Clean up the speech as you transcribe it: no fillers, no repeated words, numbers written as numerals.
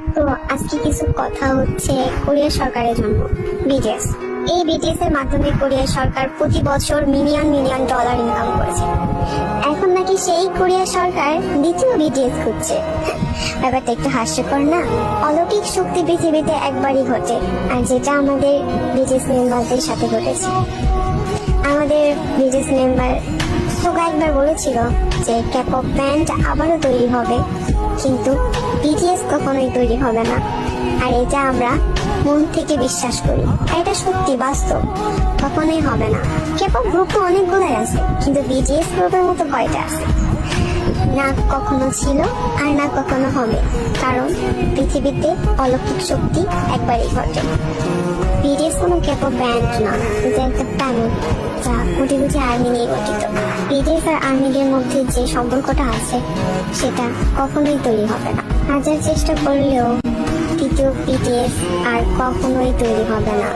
তো আজকে কিছু কথা হচ্ছে কোরিয়া সরকারের জন্য। বিটিএস, এই বিটিএস এর মাধ্যমে কোরিয়া সরকার প্রতি বছর মিলিয়ন মিলিয়ন ডলার ইনকাম করেছে। এখন নাকি সেই কোরিয়া সরকার দ্বিতীয় বিটিএস খুঁজছে। ব্যাপারটা একটু হাস্যকর না? অলৌকিক শক্তি পৃথিবীতে একবারই ঘটে, আর যেটা আমাদের বিটিএস মেম্বারদের সাথে ঘটেছে। আমাদের বিটিএস মেম্বার তোগা একবার বলেছিল যে ক্যাপপ ব্যান্ড আবারও তৈরি হবে, কিন্তু বিটিএস কখনোই তৈরি হবে না। আর এটা আমরা মন থেকে বিশ্বাস করি, আর এটা সত্যি বাস্তব, কখনোই হবে না। ক্যাপপ গ্রুপ তো অনেকগুলোই আছে, কিন্তু বিটিএস গ্রুপের মতো কয়টা আছে? না কখনো ছিল আর না কখনো হবে, কারণ পৃথিবীতে অলৌকিক শক্তি একবারই ঘটে। বিটিএস কোনো ক্যাপপ ব্যান্ড না, এটা একটা প্যানেল যা কোটি কোটি আর্মি নিয়ে গঠিত। বিটিএস আর আর্মিদের মধ্যে যে সম্পর্কটা আছে সেটা কখনোই তৈরি হবে না। হাজার চেষ্টা করলেও দ্বিতীয় বিটিএস আর কখনোই তৈরি হবে না।